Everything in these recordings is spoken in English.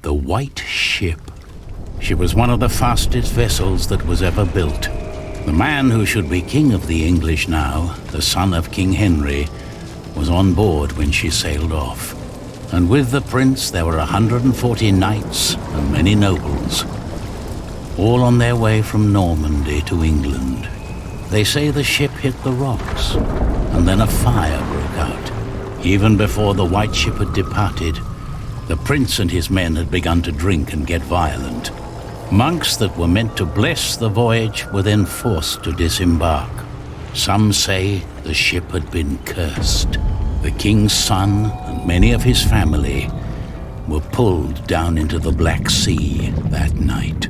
The White Ship. She was one of the fastest vessels that was ever built. The man who should be king of the English now, the son of King Henry, was on board when she sailed off. And with the prince there were 140 knights and many nobles, all on their way from Normandy to England. They say the ship hit the rocks, and then a fire broke out. Even before the White Ship had departed, the prince and his men had begun to drink and get violent. Monks that were meant to bless the voyage were then forced to disembark. Some say the ship had been cursed. The king's son and many of his family were pulled down into the Black Sea that night.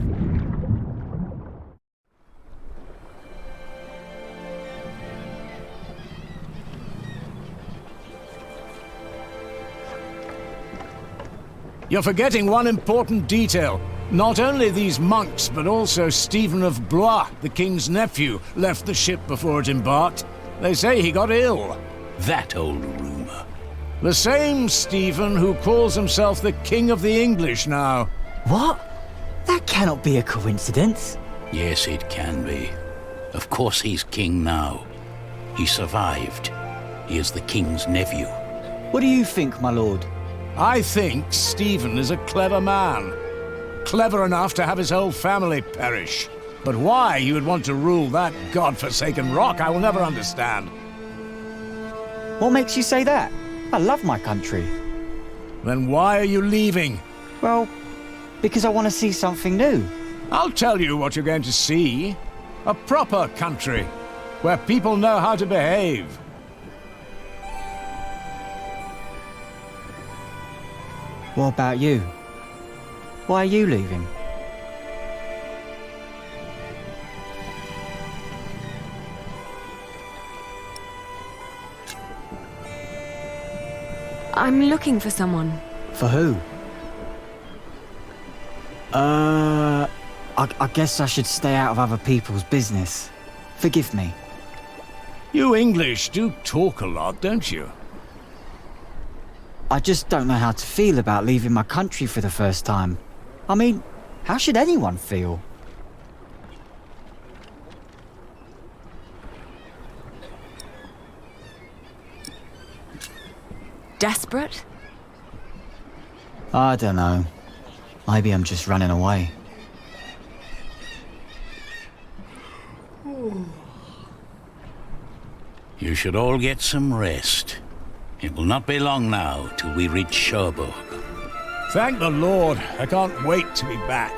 You're forgetting one important detail. Not only these monks, but also Stephen of Blois, the king's nephew, left the ship before it embarked. They say he got ill. That old rumor. The same Stephen who calls himself the King of the English now. What? That cannot be a coincidence. Yes, it can be. Of course he's king now. He survived. He is the king's nephew. What do you think, my lord? I think Stephen is a clever man. Clever enough to have his whole family perish. But why he would want to rule that godforsaken rock, I will never understand. What makes you say that? I love my country. Then why are you leaving? Well, because I want to see something new. I'll tell you what you're going to see. A proper country, where people know how to behave. What about you? Why are you leaving? I'm looking for someone. For who? I guess I should stay out of other people's business. Forgive me. You English do talk a lot, don't you? I just don't know how to feel about leaving my country for the first time. I mean, how should anyone feel? Desperate? I don't know. Maybe I'm just running away. You should all get some rest. It will not be long now till we reach Cherbourg. Thank the Lord. I can't wait to be back.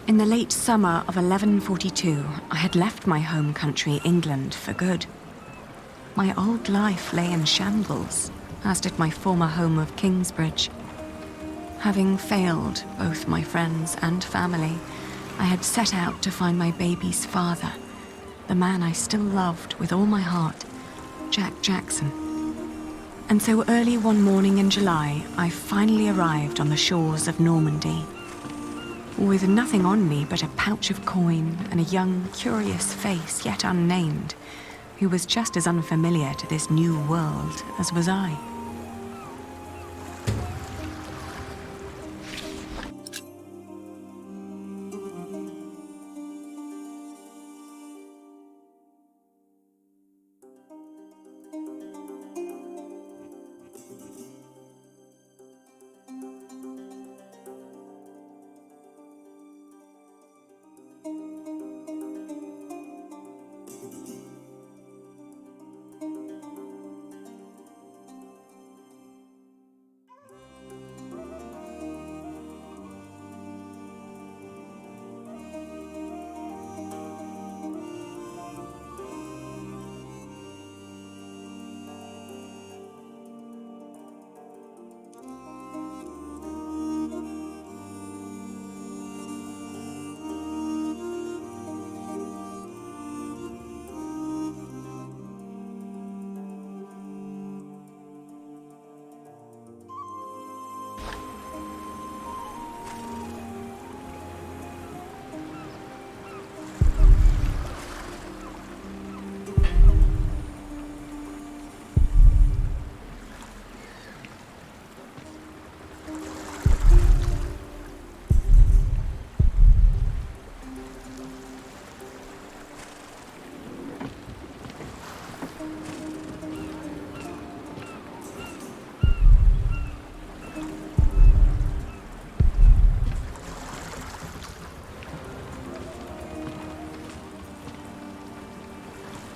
In the late summer of 1142, I had left my home country, England, for good. My old life lay in shambles, as did my former home of Kingsbridge. Having failed both my friends and family, I had set out to find my baby's father, the man I still loved with all my heart, Jack Jackson. And so early one morning in July, I finally arrived on the shores of Normandy. With nothing on me but a pouch of coin and a young, curious face yet unnamed, who was just as unfamiliar to this new world as was I.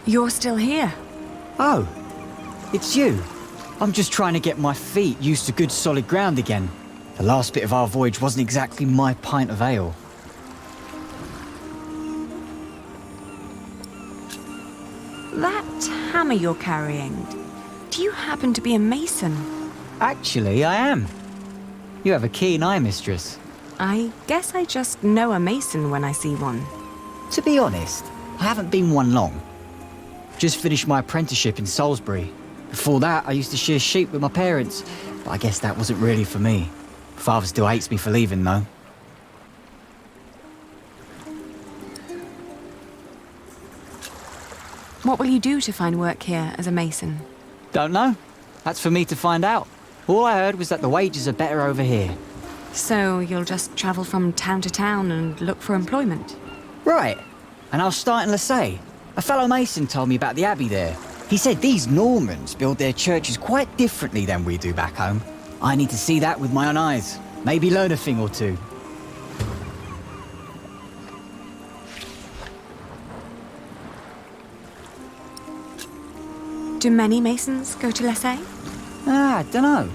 You're still here? Oh, it's you. I'm just trying to get my feet used to good solid ground again. The last bit of our voyage wasn't exactly my pint of ale. That hammer you're carrying, do you happen to be a mason? Actually, I am. You have a keen eye, mistress. I guess I just know a mason when I see one. To be honest, I haven't been one long. Just finished my apprenticeship in Salisbury. Before that, I used to shear sheep with my parents, but I guess that wasn't really for me. Father still hates me for leaving, though. What will you do to find work here as a mason? Don't know. That's for me to find out. All I heard was that the wages are better over here. So you'll just travel from town to town and look for employment? Right. And I was starting to say, a fellow mason told me about the abbey there. He said these Normans build their churches quite differently than we do back home. I need to see that with my own eyes. Maybe learn a thing or two. Do many masons go to Lesay? I dunno.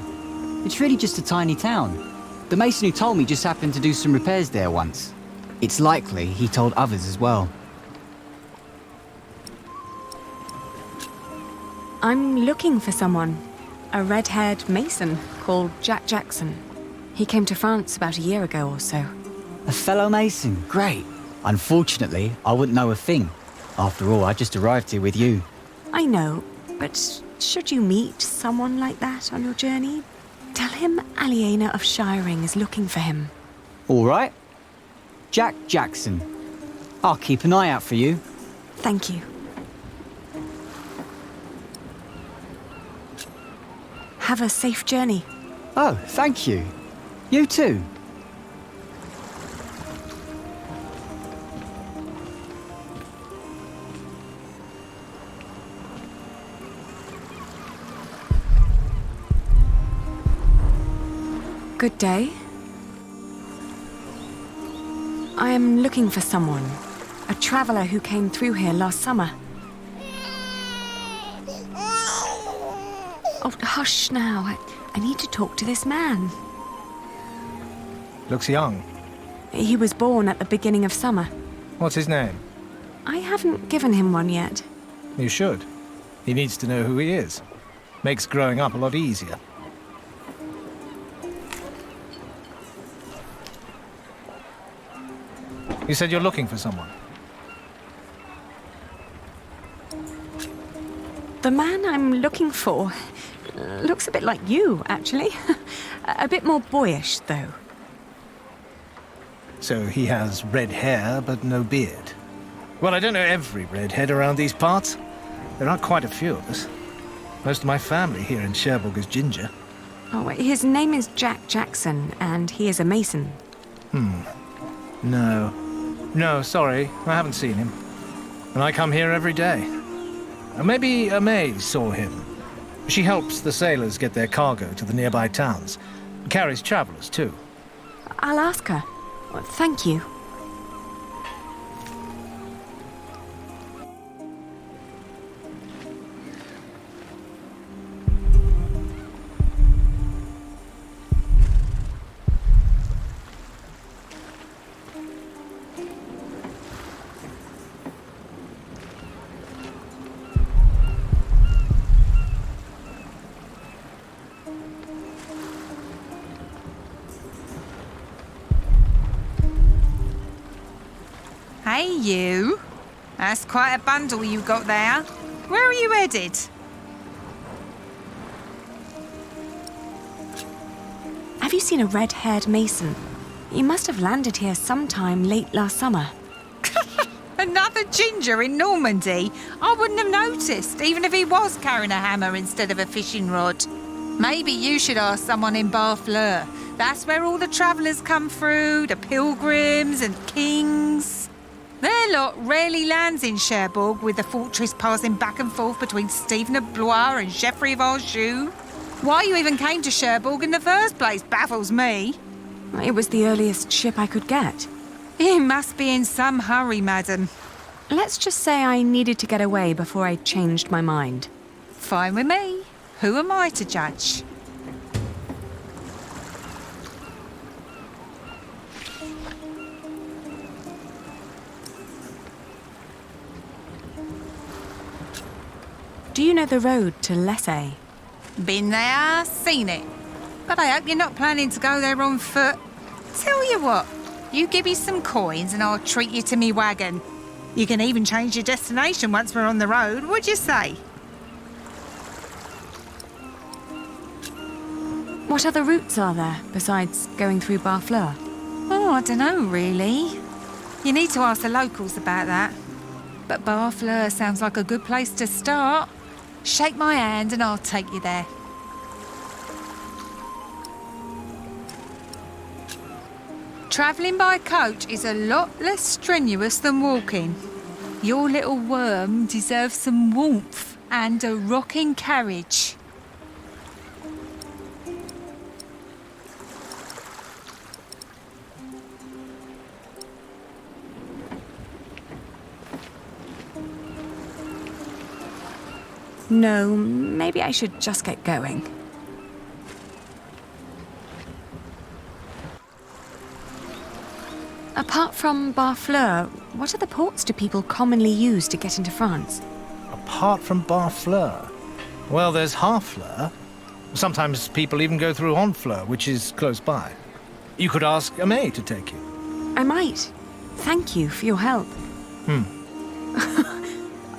It's really just a tiny town. The mason who told me just happened to do some repairs there once. It's likely he told others as well. I'm looking for someone. A red-haired mason called Jack Jackson. He came to France about a year ago or so. A fellow mason, great. Unfortunately, I wouldn't know a thing. After all, I just arrived here with you. I know, but should you meet someone like that on your journey, tell him Aliena of Shiring is looking for him. All right. Jack Jackson. I'll keep an eye out for you. Thank you. Have a safe journey. Oh, thank you. You too. Good day. I am looking for someone. A traveller who came through here last summer. Oh, hush now. I need to talk to this man. Looks young. He was born at the beginning of summer. What's his name? I haven't given him one yet. You should. He needs to know who he is. Makes growing up a lot easier. You said you're looking for someone. The man I'm looking for looks a bit like you, actually. A bit more boyish, though. So he has red hair, but no beard. Well, I don't know every redhead around these parts. There are quite a few of us. Most of my family here in Cherbourg is ginger. Oh, his name is Jack Jackson, and he is a mason. No, sorry, I haven't seen him. And I come here every day. Maybe May saw him. She helps the sailors get their cargo to the nearby towns. Carries travellers, too. I'll ask her. Thank you. Hey, you. That's quite a bundle you got there. Where are you headed? Have you seen a red-haired mason? He must have landed here sometime late last summer. Another ginger in Normandy? I wouldn't have noticed, even if he was carrying a hammer instead of a fishing rod. Maybe you should ask someone in Barfleur. That's where all the travellers come through, the pilgrims and kings. Their lot rarely lands in Cherbourg, with the fortress passing back and forth between Stephen of Blois and Geoffrey of Anjou. Why you even came to Cherbourg in the first place baffles me. It was the earliest ship I could get. You must be in some hurry, madam. Let's just say I needed to get away before I changed my mind. Fine with me. Who am I to judge? Do you know the road to Lessay? Been there, seen it. But I hope you're not planning to go there on foot. Tell you what, you give me some coins and I'll treat you to me wagon. You can even change your destination once we're on the road, would you say? What other routes are there besides going through Barfleur? Oh, I don't know, really. You need to ask the locals about that. But Barfleur sounds like a good place to start. Shake my hand and I'll take you there. Travelling by coach is a lot less strenuous than walking. Your little worm deserves some warmth and a rocking carriage. No, maybe I should just get going. Apart from Barfleur, what other ports do people commonly use to get into France? Apart from Barfleur? Well, there's Harfleur. Sometimes people even go through Honfleur, which is close by. You could ask May to take you. I might. Thank you for your help.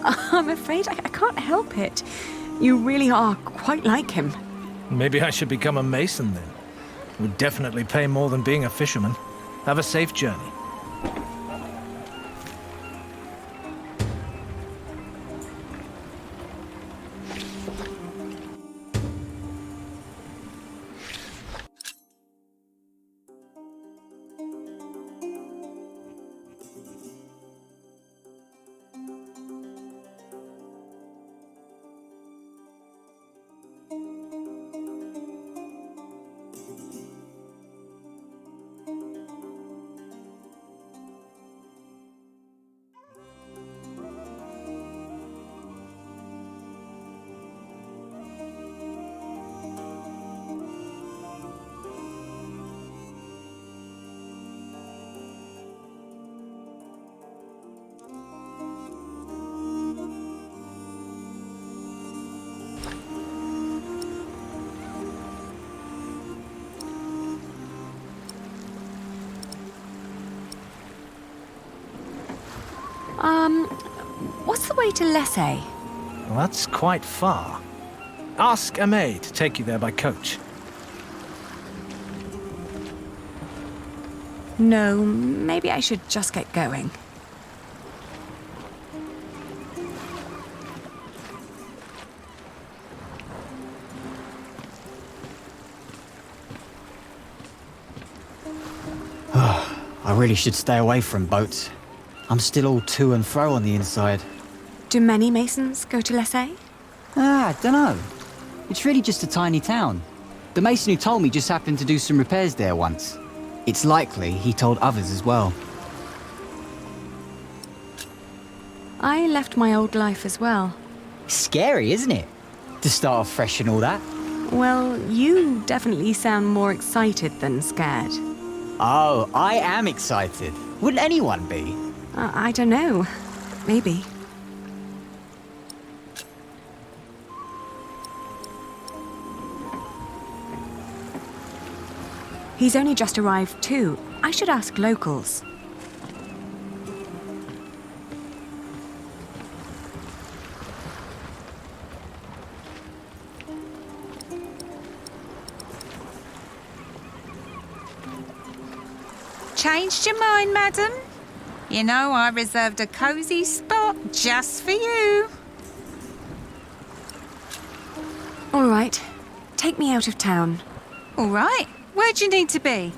I'm afraid I can't help it. You really are quite like him. Maybe I should become a mason then. It would definitely pay more than being a fisherman. Have a safe journey. the way to Lessay? Well, that's quite far. Ask Aimee to take you there by coach. No, maybe I should just get going. I really should stay away from boats. I'm still all to and fro on the inside. Do many masons go to Lessay? Dunno. It's really just a tiny town. The mason who told me just happened to do some repairs there once. It's likely he told others as well. I left my old life as well. Scary, isn't it? To start off fresh and all that. Well, you definitely sound more excited than scared. Oh, I am excited. Wouldn't anyone be? I don't know. Maybe. He's only just arrived too. I should ask locals. Changed your mind, madam? You know, I reserved a cosy spot just for you. All right. Take me out of town. All right. Where do you need to be?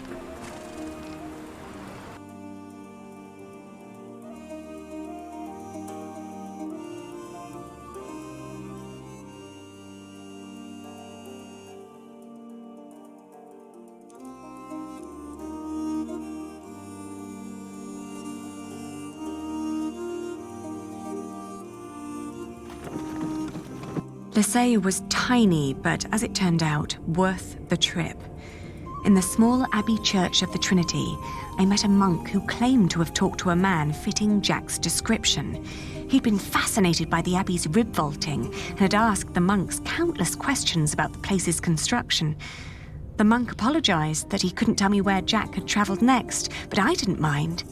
Lessay was tiny, but as it turned out, worth the trip. In the small abbey church of the Trinity, I met a monk who claimed to have talked to a man fitting Jack's description. He'd been fascinated by the abbey's rib vaulting and had asked the monks countless questions about the place's construction. The monk apologized that he couldn't tell me where Jack had traveled next, but I didn't mind.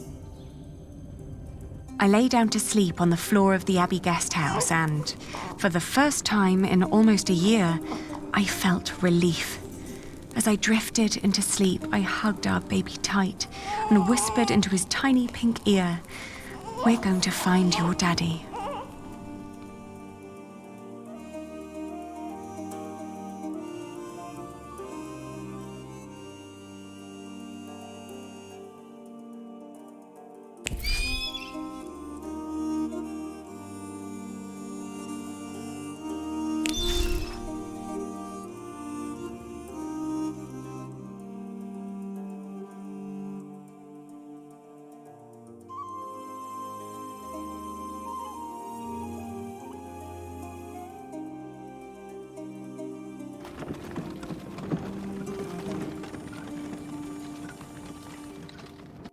I lay down to sleep on the floor of the abbey guest house and, for the first time in almost a year, I felt relief. As I drifted into sleep, I hugged our baby tight and whispered into his tiny pink ear, "We're going to find your daddy."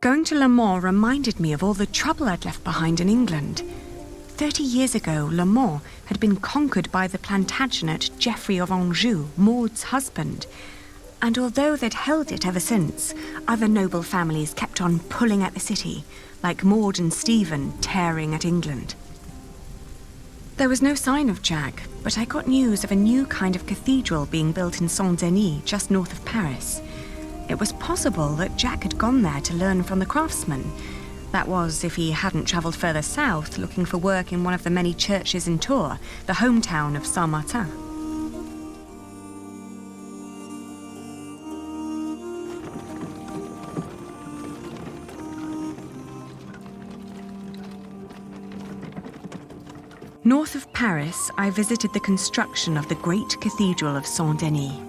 Going to Le Mans reminded me of all the trouble I'd left behind in England. 30 years ago, Le Mans had been conquered by the Plantagenet Geoffrey of Anjou, Maud's husband. And although they'd held it ever since, other noble families kept on pulling at the city, like Maud and Stephen tearing at England. There was no sign of Jack, but I got news of a new kind of cathedral being built in Saint-Denis, just north of Paris. It was possible that Jack had gone there to learn from the craftsmen. That was, if he hadn't travelled further south looking for work in one of the many churches in Tours, the hometown of Saint-Martin. North of Paris, I visited the construction of the great cathedral of Saint-Denis.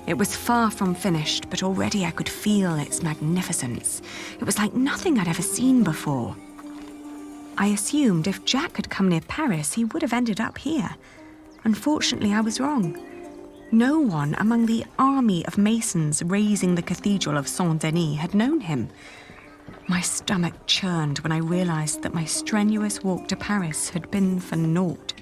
It was far from finished, but already I could feel its magnificence. It was like nothing I'd ever seen before. I assumed if Jack had come near Paris, he would have ended up here. Unfortunately, I was wrong. No one among the army of masons raising the cathedral of Saint-Denis had known him. My stomach churned when I realized that my strenuous walk to Paris had been for naught.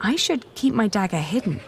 I should keep my dagger hidden.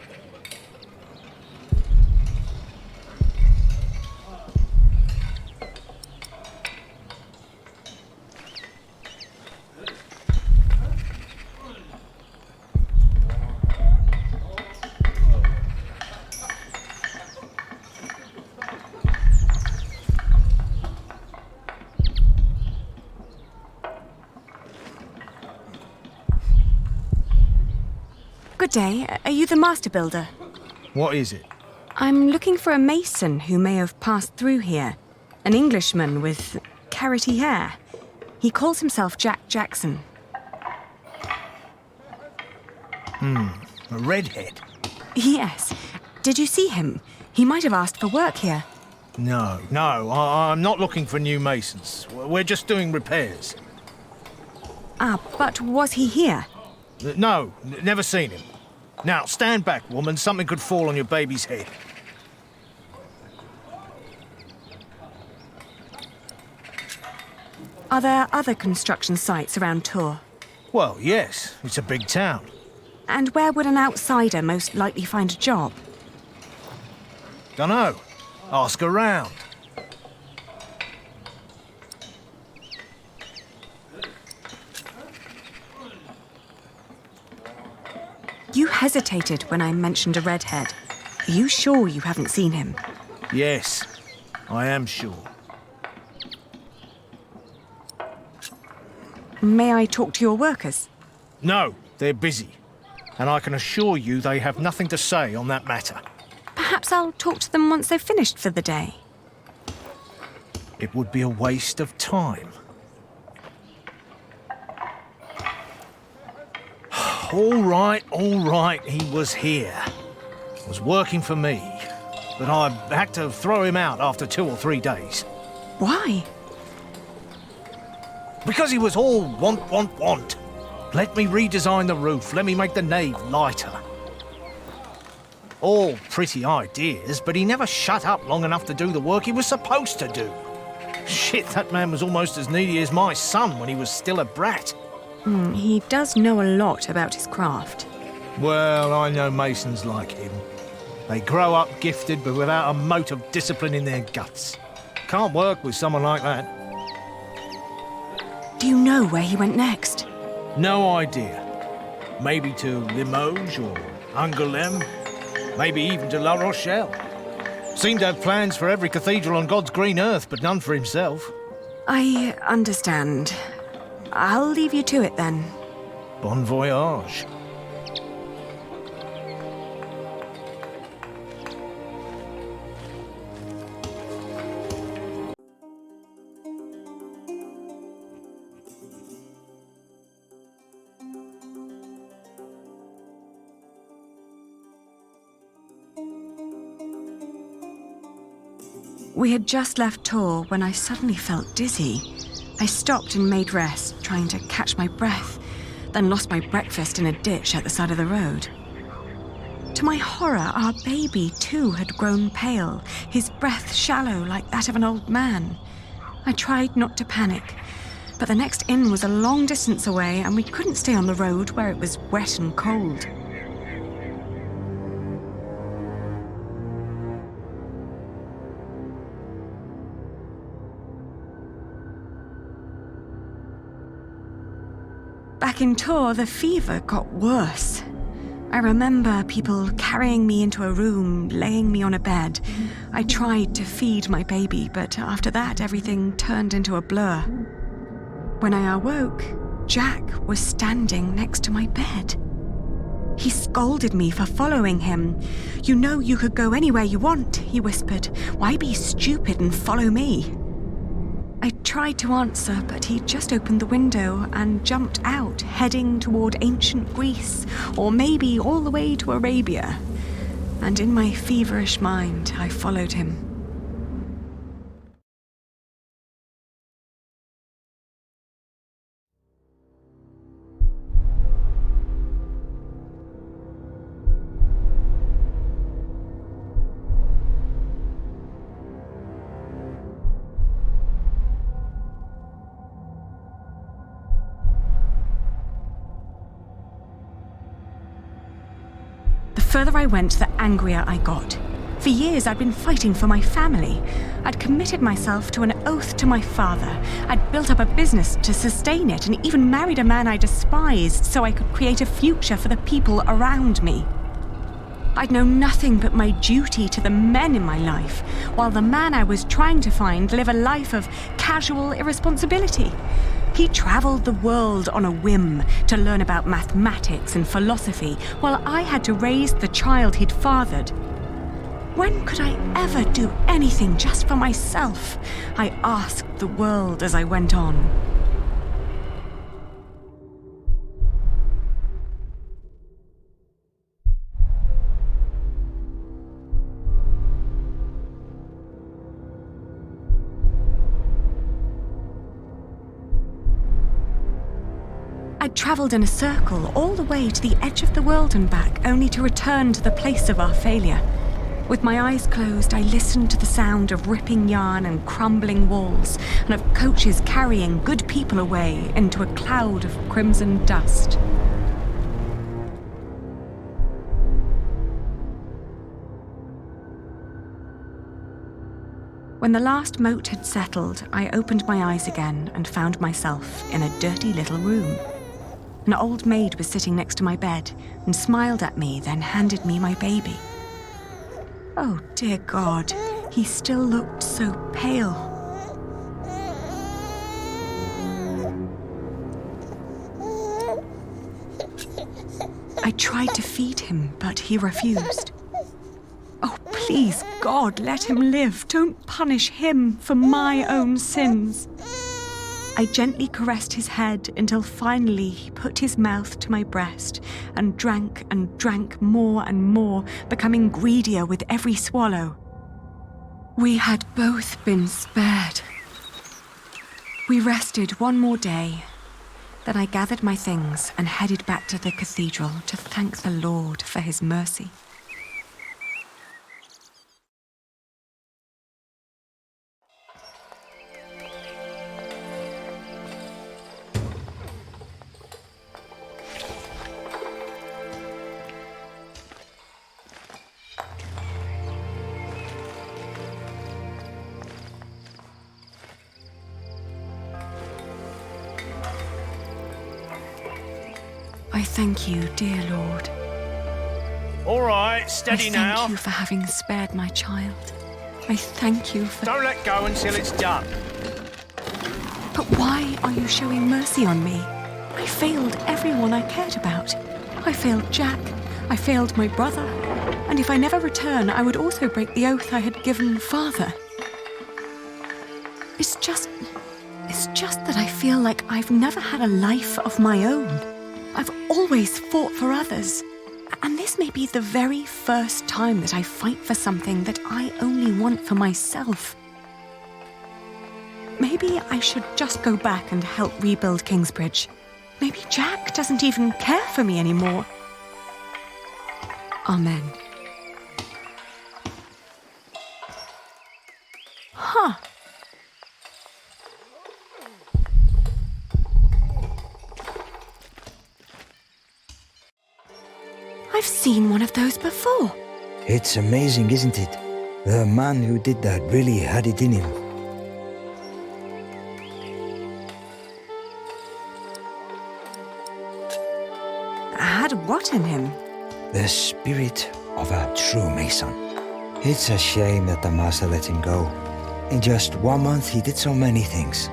Good day. Are you the master builder? What is it? I'm looking for a mason who may have passed through here. An Englishman with carroty hair. He calls himself Jack Jackson. A redhead? Yes. Did you see him? He might have asked for work here. No, I'm not looking for new masons. We're just doing repairs. Ah, but was he here? No, never seen him. Now, stand back, woman. Something could fall on your baby's head. Are there other construction sites around Tours? Well, yes. It's a big town. And where would an outsider most likely find a job? Dunno. Ask around. You hesitated when I mentioned a redhead. Are you sure you haven't seen him? Yes, I am sure. May I talk to your workers? No, they're busy. And I can assure you they have nothing to say on that matter. Perhaps I'll talk to them once they've finished for the day. It would be a waste of time. All right, he was here. Was working for me. But I had to throw him out after 2 or 3 days. Why? Because he was all want. Let me redesign the roof, let me make the nave lighter. All pretty ideas, but he never shut up long enough to do the work he was supposed to do. Shit, that man was almost as needy as my son when he was still a brat. He does know a lot about his craft. Well, I know masons like him. They grow up gifted, but without a mote of discipline in their guts. Can't work with someone like that. Do you know where he went next? No idea. Maybe to Limoges or Angoulême. Maybe even to La Rochelle. Seemed to have plans for every cathedral on God's green earth, but none for himself. I understand. I'll leave you to it then. Bon voyage. We had just left Tours when I suddenly felt dizzy. I stopped and made rest, trying to catch my breath, then lost my breakfast in a ditch at the side of the road. To my horror, our baby too had grown pale, his breath shallow like that of an old man. I tried not to panic, but the next inn was a long distance away and we couldn't stay on the road where it was wet and cold. Back in Tours, the fever got worse. I remember people carrying me into a room, laying me on a bed. I tried to feed my baby, but after that, everything turned into a blur. When I awoke, Jack was standing next to my bed. He scolded me for following him. "You know you could go anywhere you want," he whispered. "Why be stupid and follow me?" I tried to answer, but he just opened the window and jumped out, heading toward ancient Greece, or maybe all the way to Arabia. And in my feverish mind, I followed him. further I went, the angrier I got. For years, I'd been fighting for my family. I'd committed myself to an oath to my father. I'd built up a business to sustain it and even married a man I despised so I could create a future for the people around me. I'd known nothing but my duty to the men in my life, while the man I was trying to find lived a life of casual irresponsibility. He travelled the world on a whim to learn about mathematics and philosophy, while I had to raise the child he'd fathered. When could I ever do anything just for myself? I asked the world as I went on. I'd travelled in a circle all the way to the edge of the world and back, only to return to the place of our failure. With my eyes closed, I listened to the sound of ripping yarn and crumbling walls, and of coaches carrying good people away into a cloud of crimson dust. When the last moat had settled, I opened my eyes again and found myself in a dirty little room. An old maid was sitting next to my bed and smiled at me, then handed me my baby. Oh, dear God, he still looked so pale. I tried to feed him, but he refused. Oh, please, God, let him live. Don't punish him for my own sins. I gently caressed his head until finally he put his mouth to my breast and drank more and more, becoming greedier with every swallow. We had both been spared. We rested one more day. Then I gathered my things and headed back to the cathedral to thank the Lord for his mercy. I thank you, dear Lord. All right, steady now. I thank you for having spared my child. I thank you for... Don't let go until it's done. But why are you showing mercy on me? I failed everyone I cared about. I failed Jack. I failed my brother. And if I never return, I would also break the oath I had given Father. It's just that I feel like I've never had a life of my own. I've always fought for others. And this may be the very first time that I fight for something that I only want for myself. Maybe I should just go back and help rebuild Kingsbridge. Maybe Jack doesn't even care for me anymore. Amen. Huh. I've seen one of those before. It's amazing, isn't it? The man who did that really had it in him. Had what in him? The spirit of a true mason. It's a shame that the master let him go. In just 1 month, he did so many things.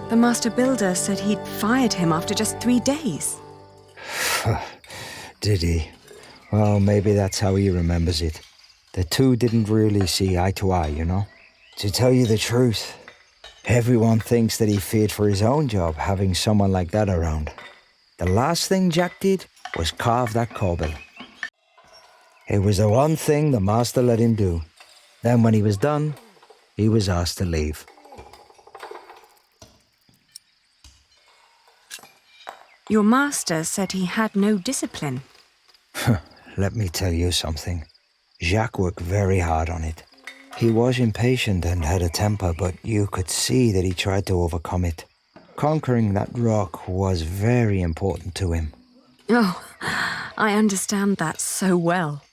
The master builder said he'd fired him after just 3 days. Did he? Well, maybe that's how he remembers it. The two didn't really see eye to eye, you know? To tell you the truth, everyone thinks that he feared for his own job having someone like that around. The last thing Jack did was carve that corbel. It was the one thing the master let him do. Then when he was done, he was asked to leave. Your master said he had no discipline. Let me tell you something. Jacques worked very hard on it. He was impatient and had a temper, but you could see that he tried to overcome it. Conquering that rock was very important to him. Oh, I understand that so well.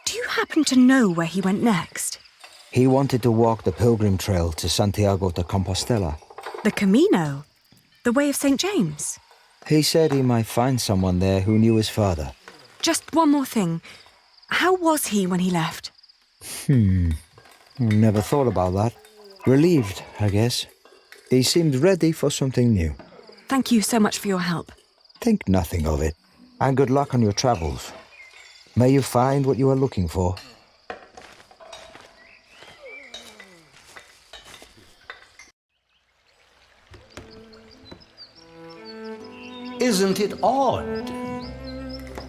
Do you happen to know where he went next? He wanted to walk the pilgrim trail to Santiago de Compostela. The Camino? The Way of St. James? He said he might find someone there who knew his father. Just one more thing. How was he when he left? Never thought about that. Relieved, I guess. He seemed ready for something new. Thank you so much for your help. Think nothing of it. And good luck on your travels. May you find what you are looking for. Isn't it odd?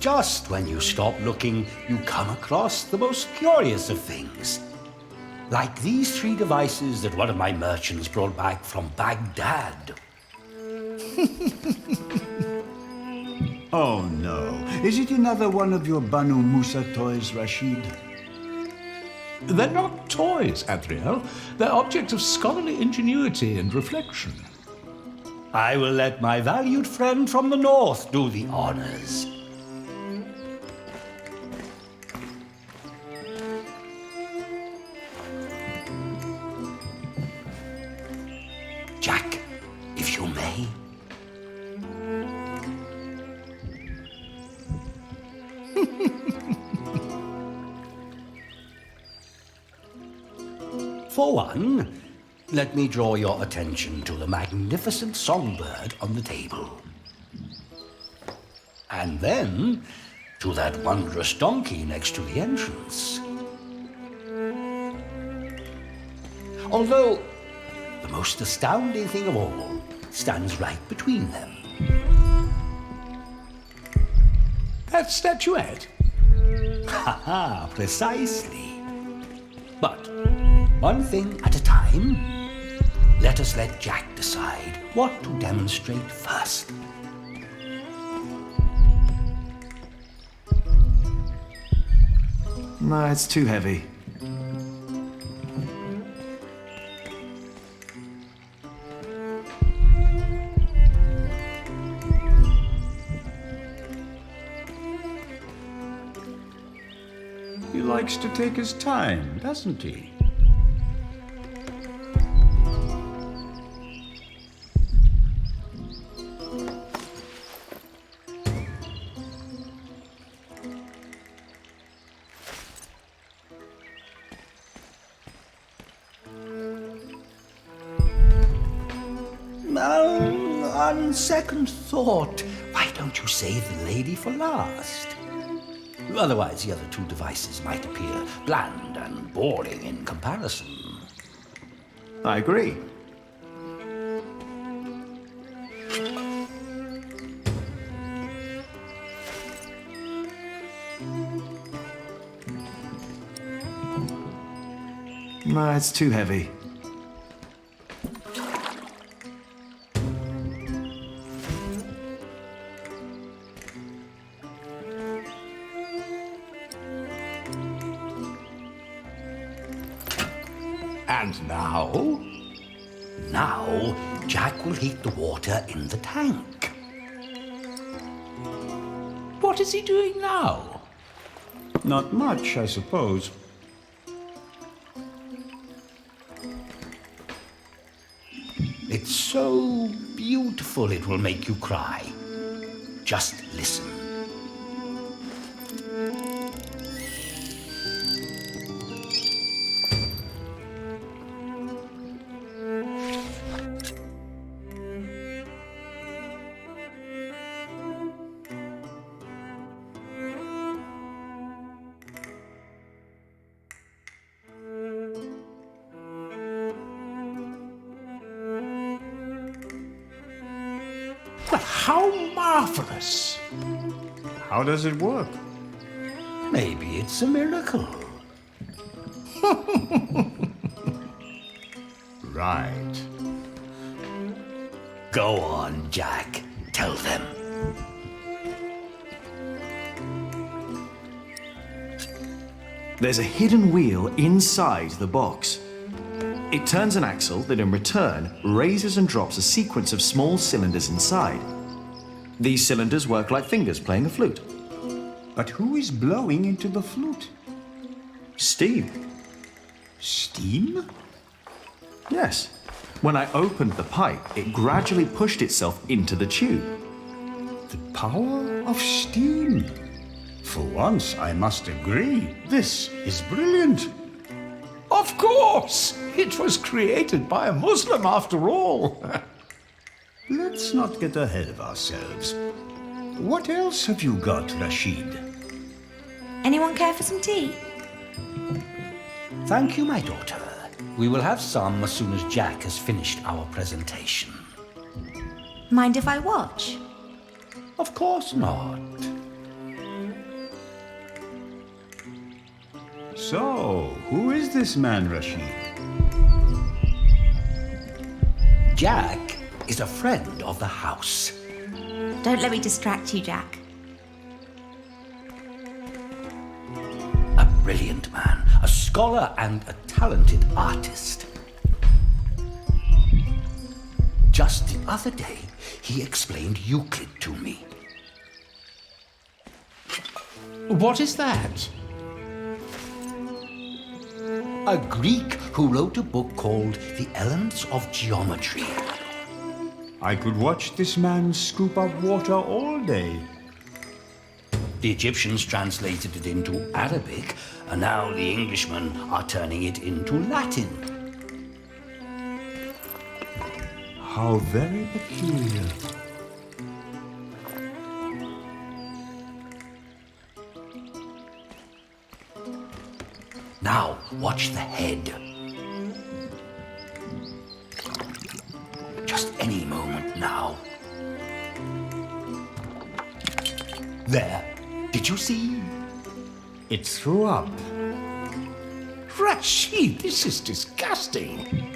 Just when you stop looking, you come across the most curious of things. Like these 3 devices that one of my merchants brought back from Baghdad. Oh no. Is it another one of your Banu Musa toys, Rashid? They're not toys, Adriel. They're objects of scholarly ingenuity and reflection. I will let my valued friend from the north do the honors. Jack, if you may. For one, let me draw your attention to the magnificent songbird on the table. And then to that wondrous donkey next to the entrance. Although, the most astounding thing of all stands right between them. That statuette? Ha ha, precisely. But one thing at a time, let us let Jack decide what to demonstrate first. No, it's too heavy. He likes to take his time, doesn't he? On second thought, why don't you save the lady for last? Otherwise, the other 2 devices might appear bland and boring in comparison. I agree. No, it's too heavy. And now? Now, Jack will heat the water in the tank. What is he doing now? Not much, I suppose. It's so beautiful it will make you cry. Just listen. Well, how marvelous! How does it work? Maybe it's a miracle. Right. Go on, Jack. Tell them. There's a hidden wheel inside the box. It turns an axle that in return raises and drops a sequence of small cylinders inside. These cylinders work like fingers playing a flute. But who is blowing into the flute? Steam. Steam? Yes. When I opened the pipe, it gradually pushed itself into the tube. The power of steam. For once, I must agree, this is brilliant. Of course! It was created by a Muslim after all. Let's not get ahead of ourselves. What else have you got, Rashid? Anyone care for some tea? Thank you, my daughter. We will have some as soon as Jack has finished our presentation. Mind if I watch? Of course not. So, who is this man, Rashid? Jack is a friend of the house. Don't let me distract you, Jack. A brilliant man, a scholar and a talented artist. Just the other day, he explained Euclid to me. What is that? A Greek who wrote a book called The Elements of Geometry. I could watch this man scoop up water all day. The Egyptians translated it into Arabic, and now the Englishmen are turning it into Latin. How very peculiar. Now, watch the head. Just any moment now. There. Did you see? It threw up. Rashid, this is disgusting.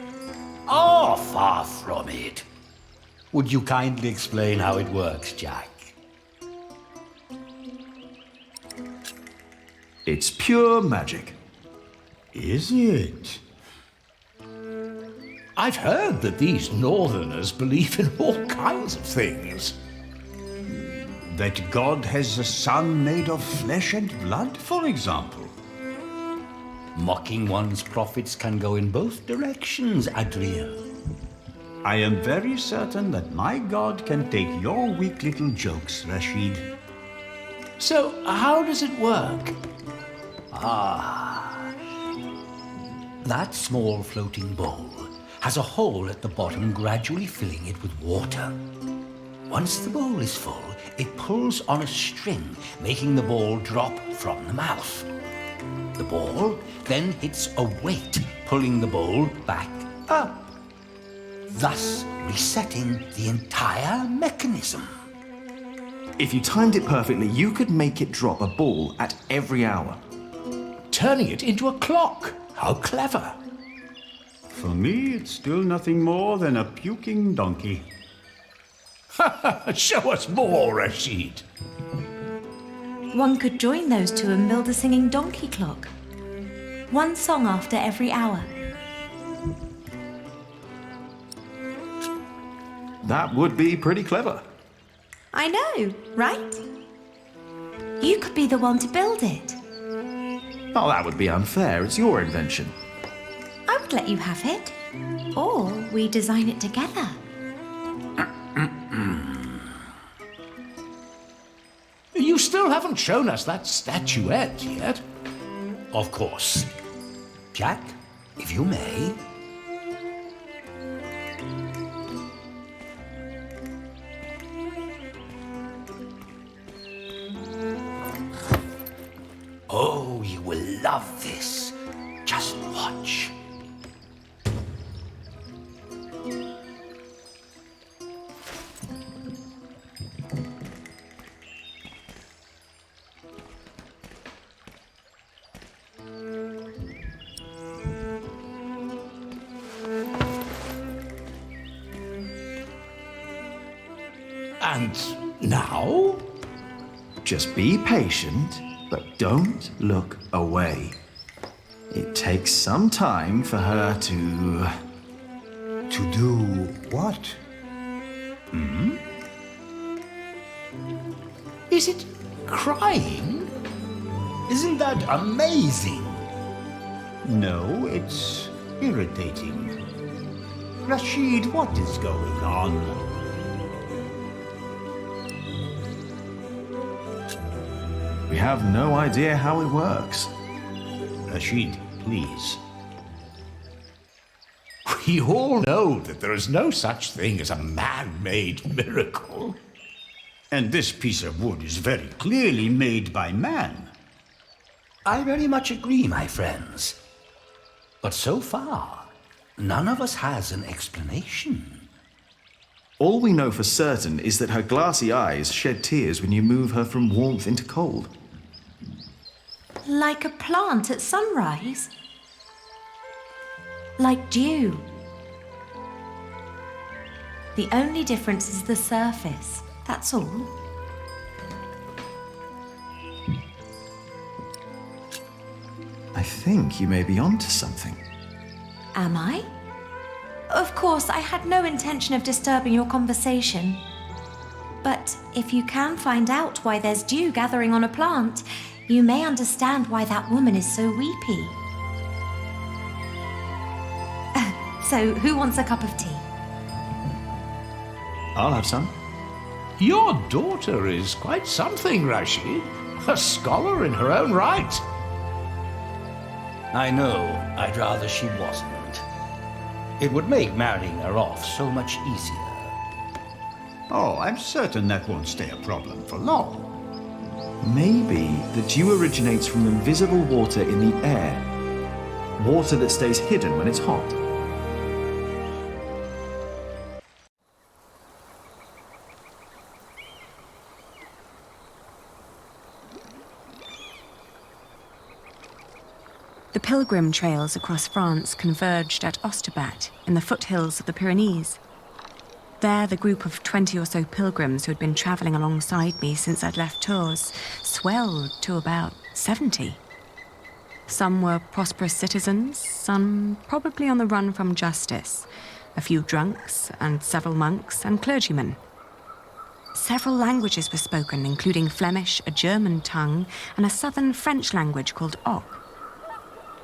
Oh, far from it. Would you kindly explain how it works, Jack? It's pure magic. Is it? I've heard that these northerners believe in all kinds of things. That God has a son made of flesh and blood, for example. Mocking one's prophets can go in both directions, Adriel. I am very certain that my God can take your weak little jokes, Rashid. So, how does it work? That small floating bowl has a hole at the bottom, gradually filling it with water. Once the bowl is full, it pulls on a string, making the ball drop from the mouth. The ball then hits a weight, pulling the bowl back up, thus resetting the entire mechanism. If you timed it perfectly, you could make it drop a ball at every hour. Turning it into a clock. How clever. For me, it's still nothing more than a puking donkey. Show us more, Rashid. One could join those two and build a singing donkey clock. One song after every hour. That would be pretty clever. I know, right? You could be the one to build it. Oh, that would be unfair. It's your invention. I would let you have it. Or we design it together. You still haven't shown us that statuette yet. Of course. Jack, if you may. Oh, you will love this. Just watch. And now? Just be patient, but don't look away. It takes some time for her to... To do what? Is it crying? Isn't that amazing? No, it's irritating. Rashid, what is going on? We have no idea how it works. Rashid, please. We all know that there is no such thing as a man-made miracle. And this piece of wood is very clearly made by man. I very much agree, my friends. But so far, none of us has an explanation. All we know for certain is that her glassy eyes shed tears when you move her from warmth into cold. Like a plant at sunrise? Like dew? The only difference is the surface, that's all. I think you may be onto something. Am I? Of course, I had no intention of disturbing your conversation. But if you can find out why there's dew gathering on a plant, you may understand why that woman is so weepy. So, who wants a cup of tea? I'll have some. Your daughter is quite something, Rashid. A scholar in her own right. I know. I'd rather she wasn't. It would make marrying her off so much easier. Oh, I'm certain that won't stay a problem for long. Maybe the dew originates from invisible water in the air. Water that stays hidden when it's hot. The pilgrim trails across France converged at Osterbat in the foothills of the Pyrenees. There, the group of 20 or so pilgrims who had been travelling alongside me since I'd left Tours swelled to about 70. Some were prosperous citizens, some probably on the run from justice, a few drunks and several monks and clergymen. Several languages were spoken, including Flemish, a German tongue, and a southern French language called Oc.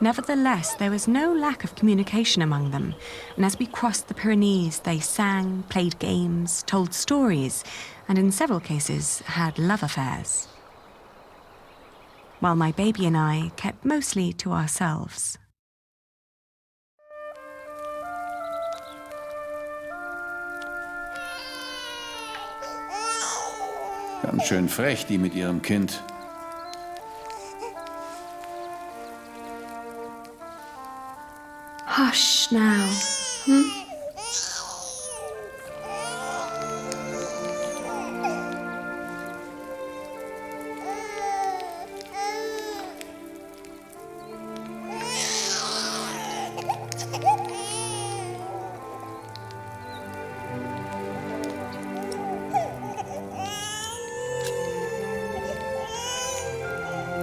Nevertheless, there was no lack of communication among them, and as we crossed the Pyrenees, they sang, played games, told stories, and in several cases had love affairs. While my baby and I kept mostly to ourselves. Ganz schön frech, die mit ihrem Kind. Hush now.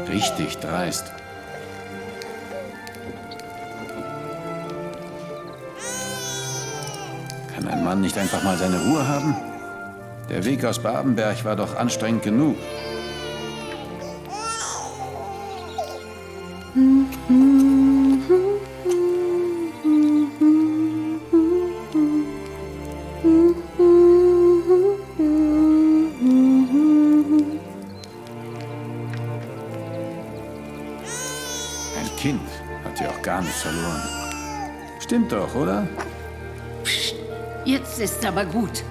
Richtig dreist. Kann ein Mann nicht einfach mal seine Ruhe haben? Der Weg aus Babenberg war doch anstrengend genug. Ein Kind hat ja auch gar nichts verloren. Stimmt doch, oder? Jetzt ist aber gut.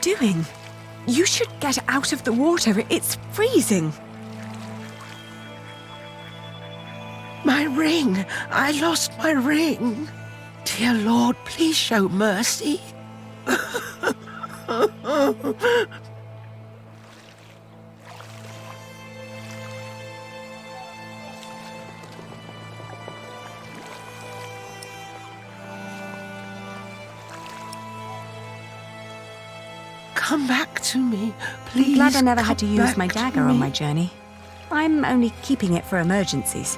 doing? You should get out of the water. It's freezing. My ring! I lost my ring! Dear Lord, please show mercy. Come back to me, please. I'm glad I never had to come use my back dagger to on me. my journey. I'm only keeping it for emergencies.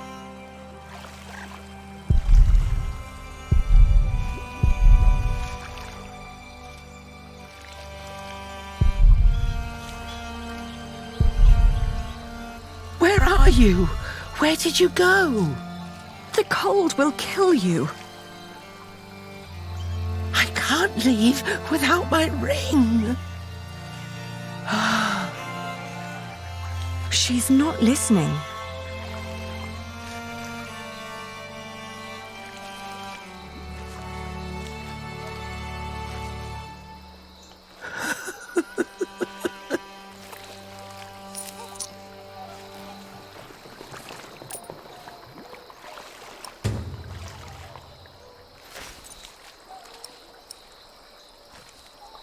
Where are you? Where did you go? The cold will kill you. I can't leave without my ring. She's not listening.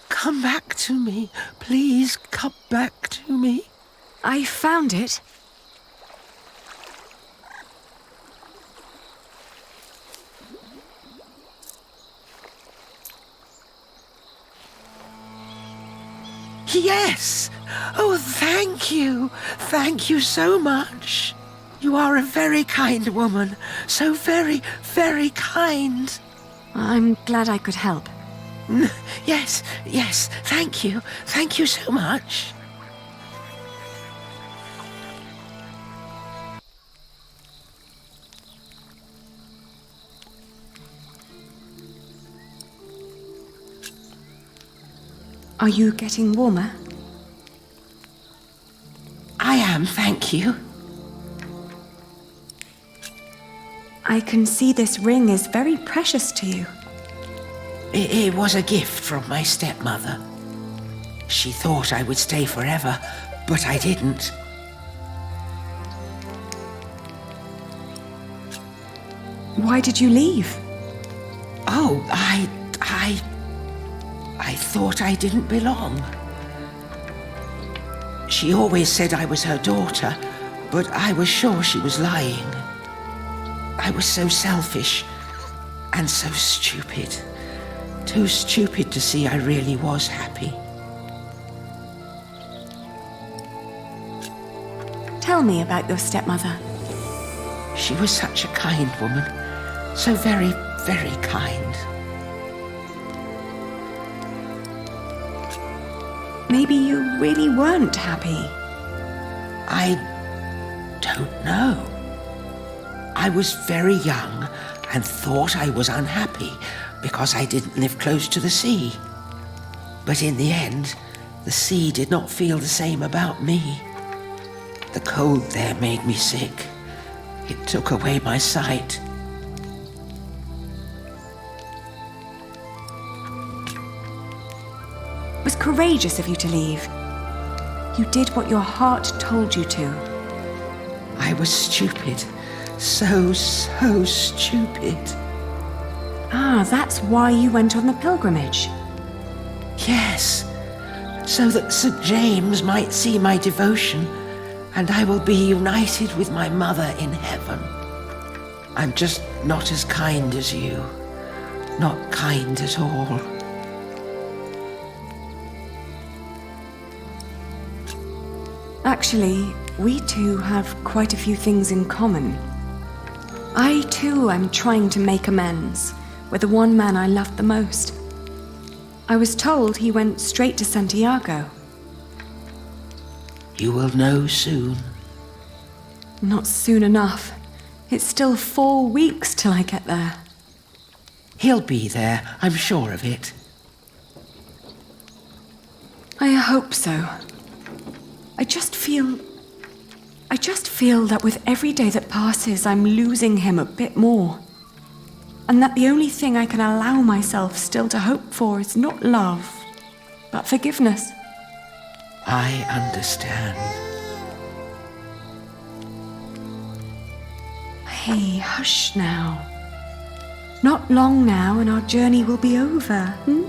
Come back to me. Please come back to me. I found it. Yes! Oh, thank you. Thank you so much. You are a very kind woman. So very, very kind. I'm glad I could help. Yes, yes, thank you. Thank you so much. Are you getting warmer? I am, thank you. I can see this ring is very precious to you. It was a gift from my stepmother. She thought I would stay forever, but I didn't. Why did you leave? Oh, I thought I didn't belong. She always said I was her daughter, but I was sure she was lying. I was so selfish and so stupid. Too stupid to see I really was happy. Tell me about your stepmother. She was such a kind woman. So very, very kind. Maybe you really weren't happy. I don't know. I was very young and thought I was unhappy because I didn't live close to the sea. But in the end, the sea did not feel the same about me. The cold there made me sick. It took away my sight. It was courageous of you to leave. You did what your heart told you to. I was stupid. So stupid. Ah, that's why you went on the pilgrimage. Yes, so that St. James might see my devotion, and I will be united with my mother in heaven. I'm just not as kind as you. Not kind at all. Actually, we two have quite a few things in common. I too am trying to make amends with the one man I loved the most. I was told he went straight to Santiago. You will know soon. Not soon enough. It's still 4 weeks till I get there. He'll be there, I'm sure of it. I hope so. I just feel that with every day that passes, I'm losing him a bit more. And that the only thing I can allow myself still to hope for is not love, but forgiveness. I understand. Hey, hush now. Not long now and our journey will be over, hmm?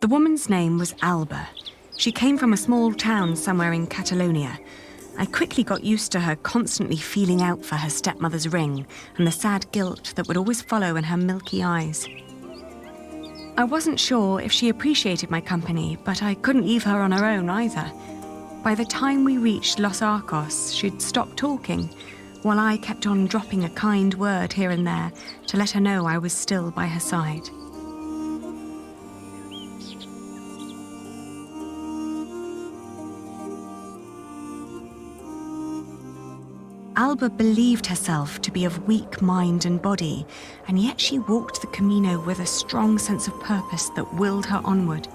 The woman's name was Alba. She came from a small town somewhere in Catalonia. I quickly got used to her constantly feeling out for her stepmother's ring and the sad guilt that would always follow in her milky eyes. I wasn't sure if she appreciated my company, but I couldn't leave her on her own either. By the time we reached Los Arcos, she'd stopped talking, while I kept on dropping a kind word here and there to let her know I was still by her side. Alba believed herself to be of weak mind and body, and yet she walked the Camino with a strong sense of purpose that willed her onward.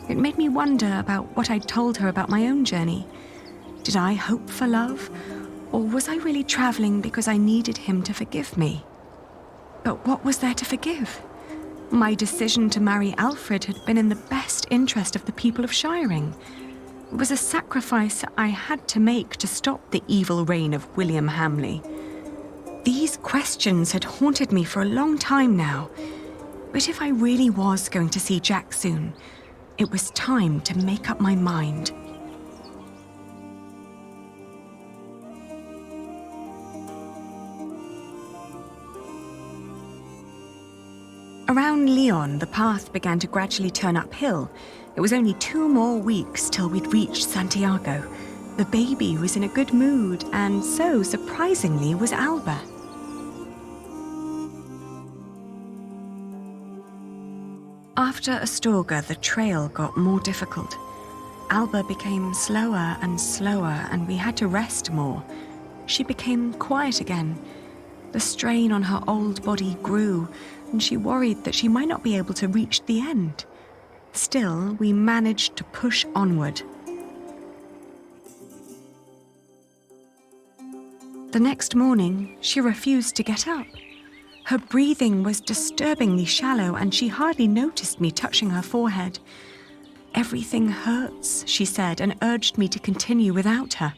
It made me wonder about what I'd told her about my own journey. Did I hope for love, or was I really traveling because I needed him to forgive me? But what was there to forgive? My decision to marry Alfred had been in the best interest of the people of Shiring. It was a sacrifice I had to make to stop the evil reign of William Hamley. These questions had haunted me for a long time now. But if I really was going to see Jack soon, it was time to make up my mind. Around Lyon, the path began to gradually turn uphill. It was only 2 more weeks till we'd reached Santiago. The baby was in a good mood, and so, surprisingly, was Alba. After Astorga, the trail got more difficult. Alba became slower and slower, and we had to rest more. She became quiet again. The strain on her old body grew, and she worried that she might not be able to reach the end. Still, we managed to push onward. The next morning, she refused to get up. Her breathing was disturbingly shallow, and she hardly noticed me touching her forehead. "Everything hurts," she said, and urged me to continue without her.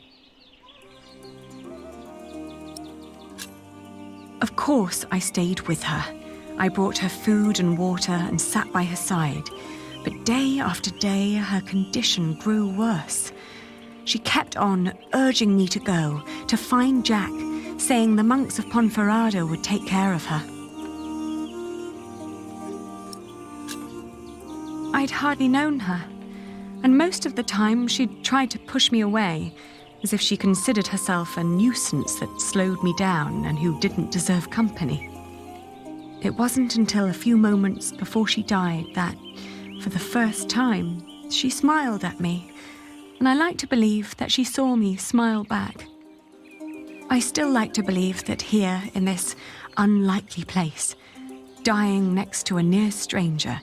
Of course, I stayed with her. I brought her food and water and sat by her side. But day after day, her condition grew worse. She kept on urging me to go, to find Jack, saying the monks of Ponferrada would take care of her. I'd hardly known her, and most of the time she'd tried to push me away, as if she considered herself a nuisance that slowed me down and who didn't deserve company. It wasn't until a few moments before she died that, for the first time, she smiled at me, and I like to believe that she saw me smile back. I still like to believe that here, in this unlikely place, dying next to a near stranger,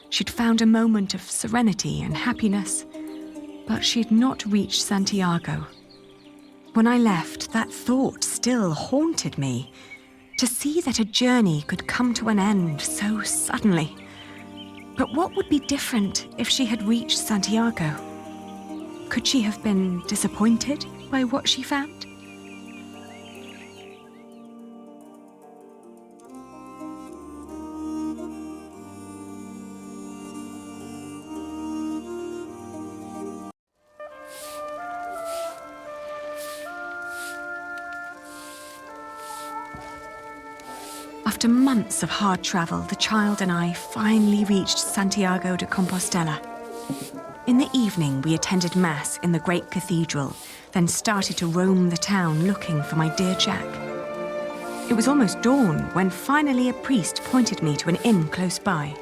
she'd found a moment of serenity and happiness, but she'd not reached Santiago. When I left, that thought still haunted me. To see that a journey could come to an end so suddenly. But what would be different if she had reached Santiago? Could she have been disappointed by what she found? After months of hard travel, the child and I finally reached Santiago de Compostela. In the evening, we attended Mass in the great cathedral, then started to roam the town looking for my dear Jack. It was almost dawn when finally a priest pointed me to an inn close by.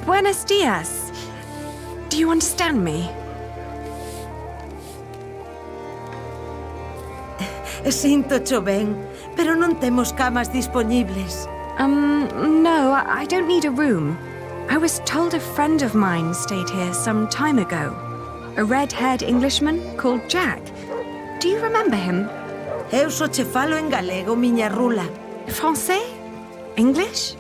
Buenos dias. Do you understand me? Sinto cho ben, pero non temos camas dispoñibles. No, I don't need a room. I was told a friend of mine stayed here some time ago. A red-haired Englishman called Jack. Do you remember him? Eu só che falo en galego, miña rula. Français? English?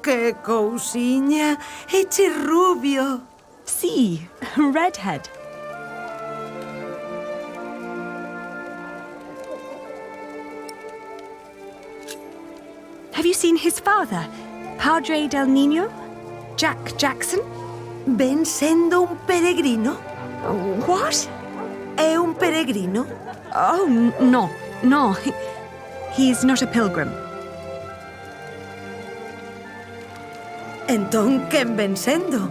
Que cousiña! Eche rubio! Sí, redhead. Have you seen his father, Padre del Niño? Jack Jackson? Ven sendo un peregrino? What? É un peregrino? Oh, no. He's not a pilgrim. Entón, quen ven sendo?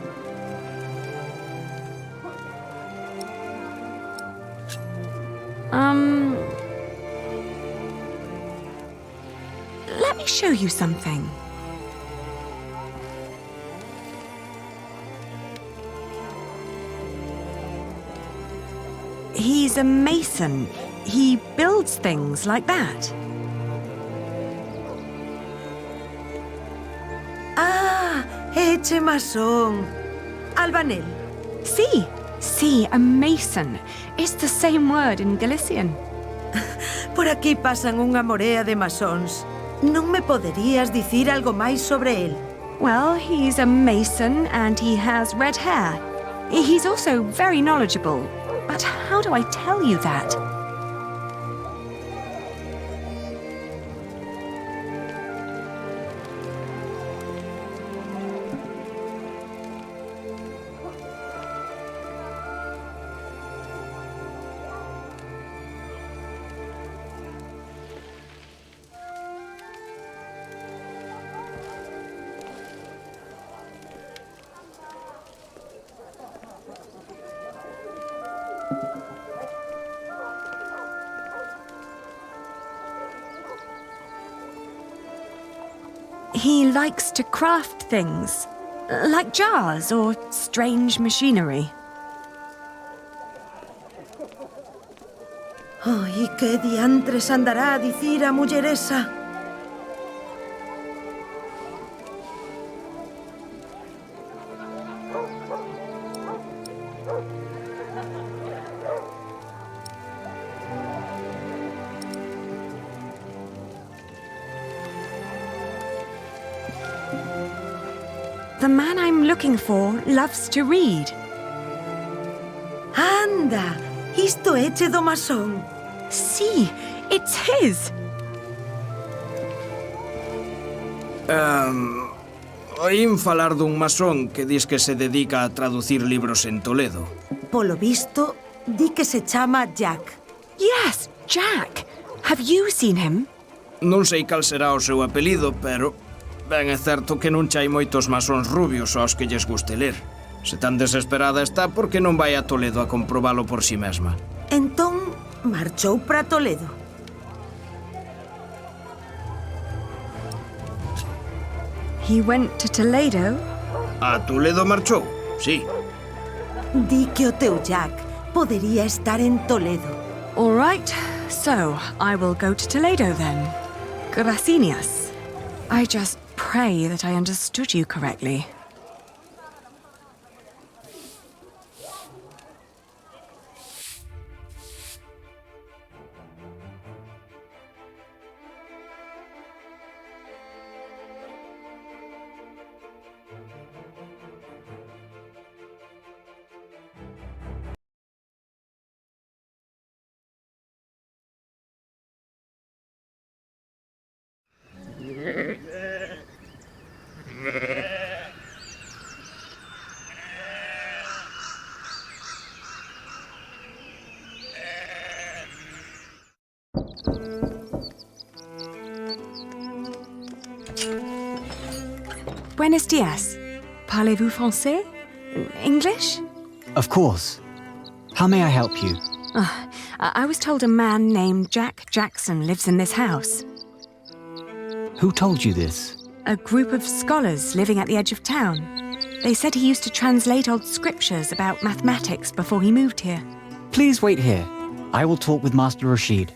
Let me show you something. He's a mason. He builds things like that. Eche masón. Albanel. Sí, a mason. It's the same word in Galician. Por aquí pasan unha morea de masóns. Non me poderías dicir algo máis sobre él? Well, he's a mason and he has red hair. He's also very knowledgeable. But how do I tell you that? He likes to craft things, like jars or strange machinery. Ai, que diantres andará a dicir a muller esa? The man I'm looking for loves to read. Anda, isto é che do masón. Sí, it's his. Oín falar dun masón que dis que se dedica a traducir libros en Toledo. Polo visto, Di que se chama Jack. Yes, Jack. Have you seen him? Non sei cal será o seu apelido, pero ben é certo que non chai moitos masóns rubios aos que lles guste ler. Se tan desesperada está, por que non vai a Toledo a comprobalo por si mesma? Entón, marchou para Toledo. He went to Toledo? A Toledo marchou, sí. Di que o teu Jack podería estar en Toledo. All right, so I will go to Toledo then. Gracias. I just pray that I understood you correctly. Buenos dias. Parlez-vous français? English? Of course. How may I help you? I was told a man named Jack Jackson lives in this house. Who told you this? A group of scholars living at the edge of town. They said he used to translate old scriptures about mathematics before he moved here. Please wait here. I will talk with Master Rashid.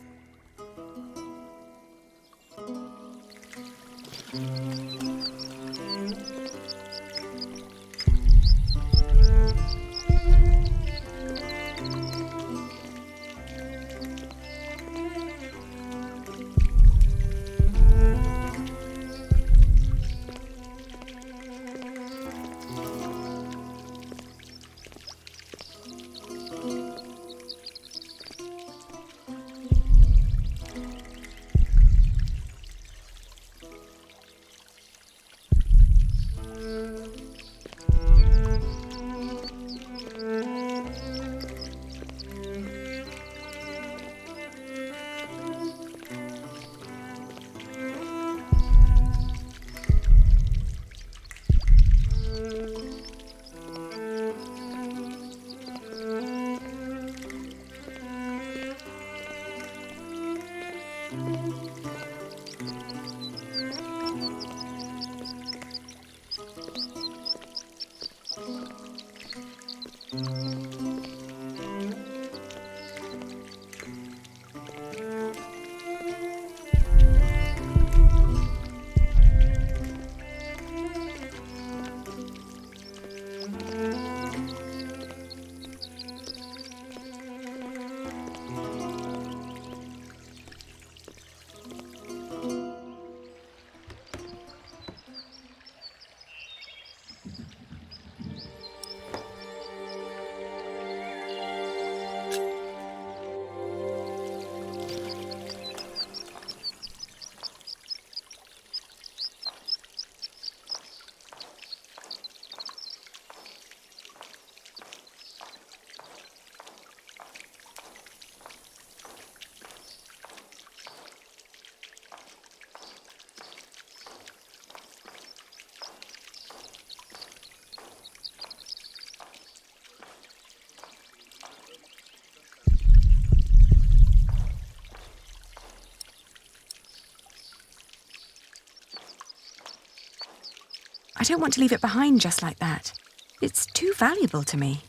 I don't want to leave it behind just like that. It's too valuable to me.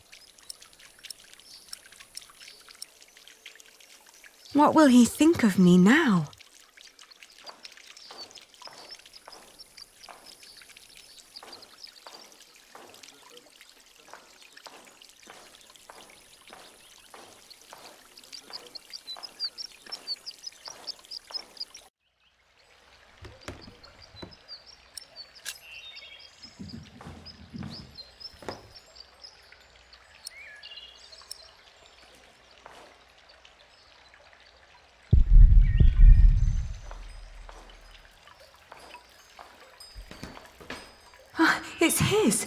What will he think of me now? It's his.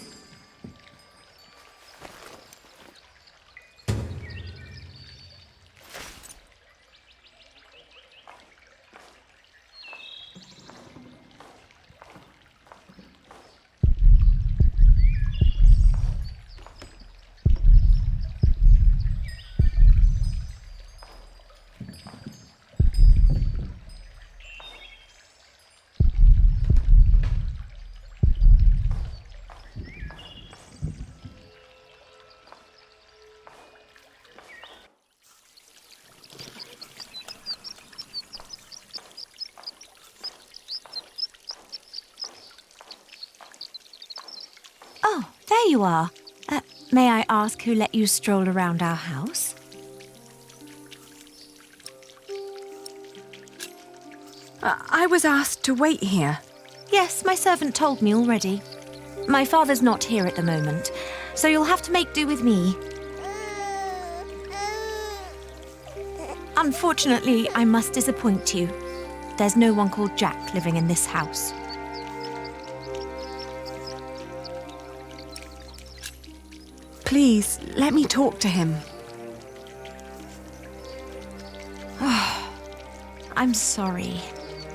there you are. May I ask who let you stroll around our house? I was asked to wait here. Yes, my servant told me already. My father's not here at the moment, so you'll have to make do with me. Unfortunately, I must disappoint you. There's no one called Jack living in this house. Please, let me talk to him. I'm sorry,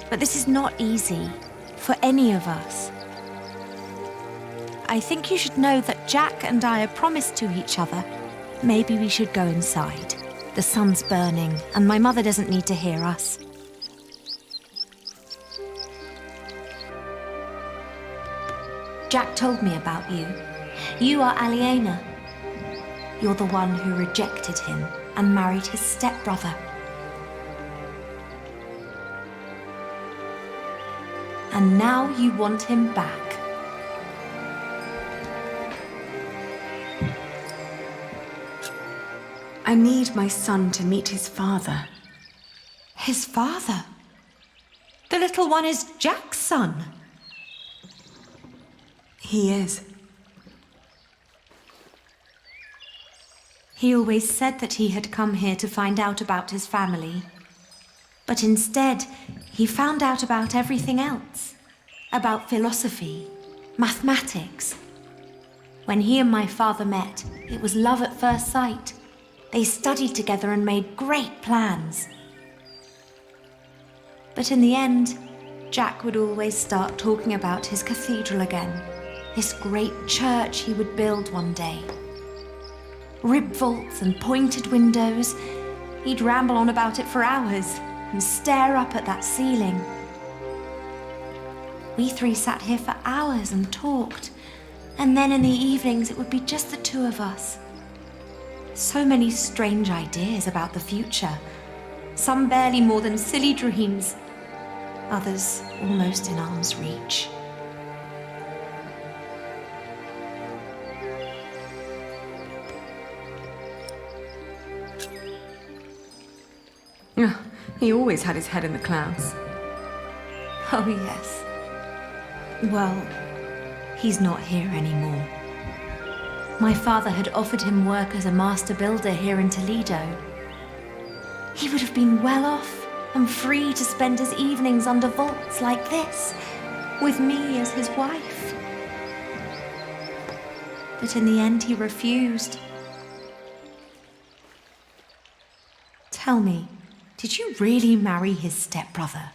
but this is not easy for any of us. I think you should know that Jack and I are promised to each other. Maybe we should go inside. The sun's burning, and my mother doesn't need to hear us. Jack told me about you. You are Aliena. You're the one who rejected him and married his stepbrother. And now you want him back. I need my son to meet his father. His father? The little one is Jack's son. He is. He always said that he had come here to find out about his family. But instead, he found out about everything else. About philosophy, mathematics. When he and my father met, it was love at first sight. They studied together and made great plans. But in the end, Jack would always start talking about his cathedral again. This great church he would build one day. Rib vaults and pointed windows. He'd ramble on about it for hours and stare up at that ceiling. We three sat here for hours and talked. And then in the evenings, it would be just the two of us. So many strange ideas about the future. Some barely more than silly dreams. Others almost in arm's reach. He always had his head in the clouds. Oh, yes. Well, he's not here anymore. My father had offered him work as a master builder here in Toledo. He would have been well off and free to spend his evenings under vaults like this, with me as his wife. But in the end, he refused. Tell me, did you really marry his stepbrother?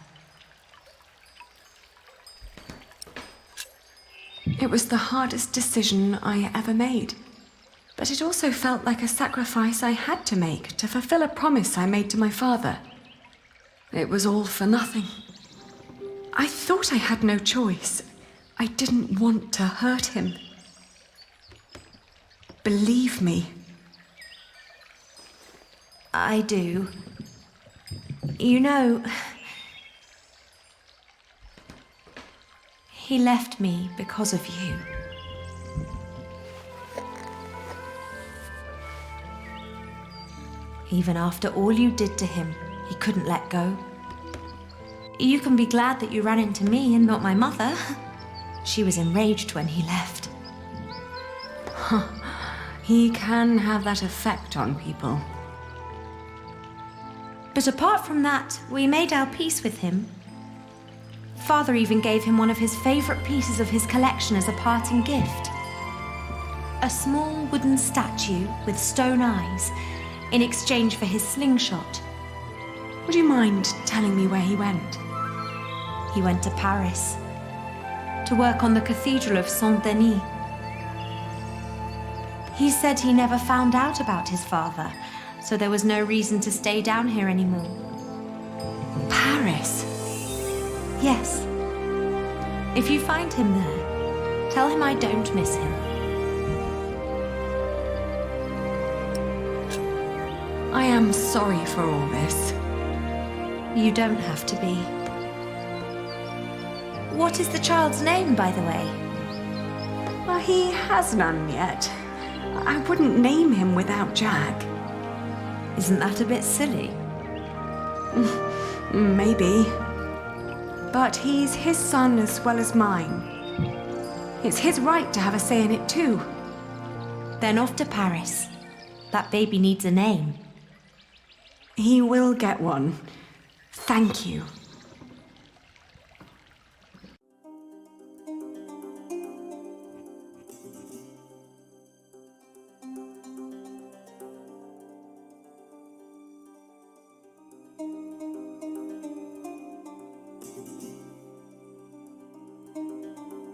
It was the hardest decision I ever made. But it also felt like a sacrifice I had to make to fulfill a promise I made to my father. It was all for nothing. I thought I had no choice. I didn't want to hurt him. Believe me. I do. You know, he left me because of you. Even after all you did to him, he couldn't let go. You can be glad that you ran into me and not my mother. She was enraged when he left. He can have that effect on people. But apart from that, we made our peace with him. Father even gave him one of his favorite pieces of his collection as a parting gift. A small wooden statue with stone eyes in exchange for his slingshot. Would you mind telling me where he went? He went to Paris to work on the Cathedral of Saint-Denis. He said he never found out about his father, so there was no reason to stay down here anymore. Paris? Yes. If you find him there, tell him I don't miss him. I am sorry for all this. You don't have to be. What is the child's name, by the way? Well, he has none yet. I wouldn't name him without Jack. Isn't that a bit silly? Maybe. But he's his son as well as mine. It's his right to have a say in it too. Then off to Paris. That baby needs a name. He will get one. Thank you.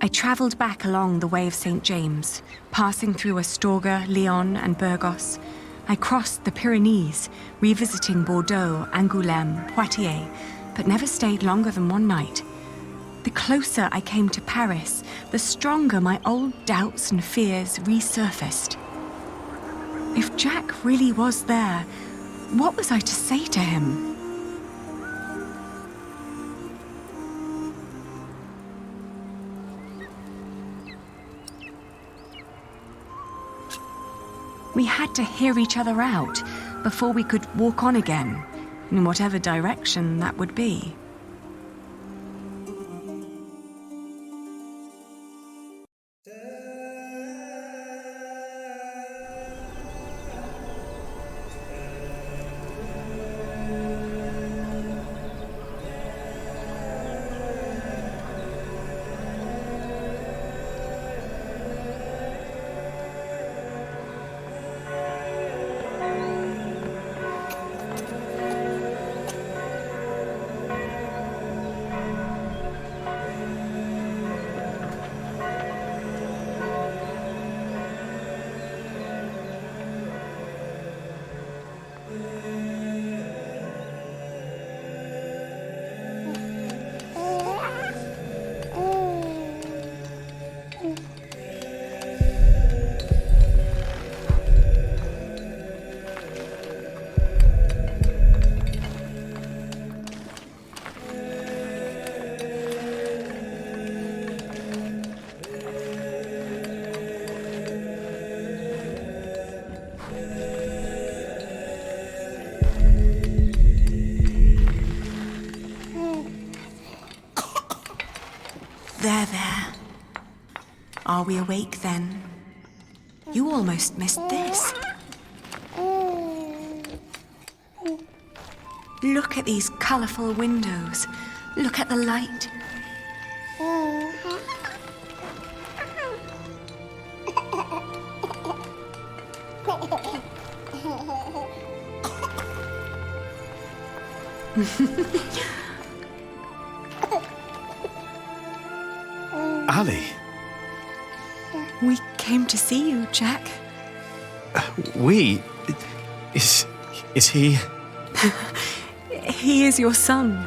I travelled back along the Way of St. James, passing through Astorga, Lyon and Burgos. I crossed the Pyrenees, revisiting Bordeaux, Angoulême, Poitiers, but never stayed longer than one night. The closer I came to Paris, the stronger my old doubts and fears resurfaced. If Jack really was there, what was I to say to him? We had to hear each other out before we could walk on again, in whatever direction that would be. There. Are we awake then? You almost missed this. Look at these colourful windows. Look at the light. Ali. We came to see you, Jack. We? Is he? He is your son.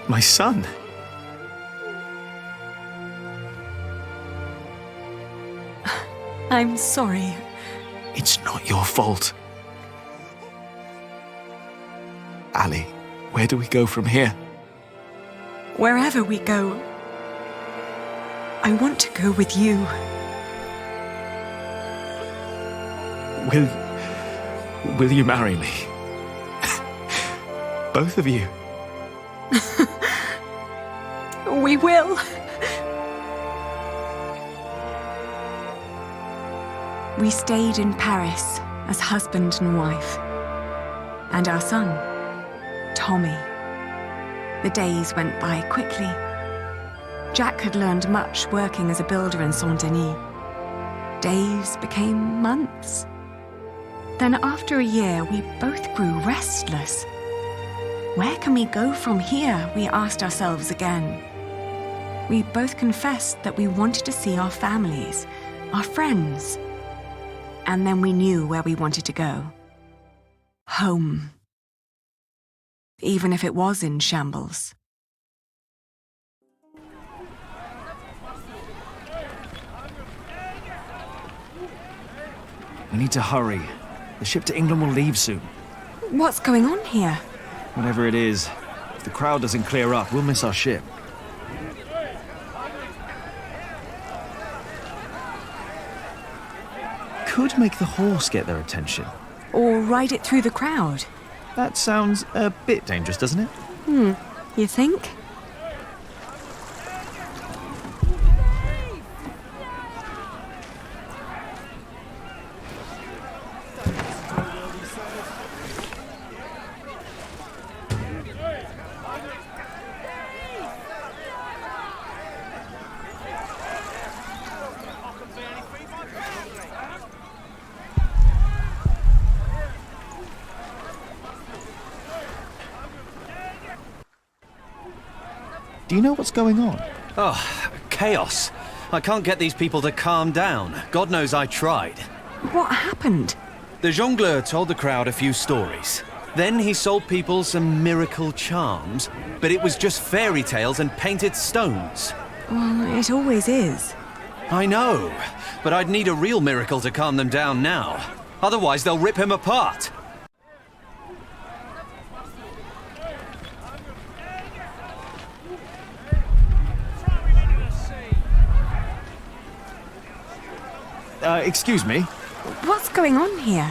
My son? I'm sorry. It's not your fault. Ali, where do we go from here? Wherever we go, I want to go with you. Will you marry me? Both of you. We will. We stayed in Paris as husband and wife. And our son, Tommy. The days went by quickly. Jack had learned much working as a builder in Saint-Denis. Days became months. Then after a year, we both grew restless. Where can we go from here, we asked ourselves again. We both confessed that we wanted to see our families, our friends. And then we knew where we wanted to go. Home. Even if it was in shambles. We need to hurry. The ship to England will leave soon. What's going on here? Whatever it is, the crowd doesn't clear up, we'll miss our ship. Could make the horse get their attention. Or ride it through the crowd. That sounds a bit dangerous, doesn't it? You think? Do you know what's going on? Oh, chaos. I can't get these people to calm down. God knows I tried. What happened? The jongleur told the crowd a few stories. Then he sold people some miracle charms, but it was just fairy tales and painted stones. Well, it always is. I know, but I'd need a real miracle to calm them down now. Otherwise, they'll rip him apart. Excuse me? What's going on here?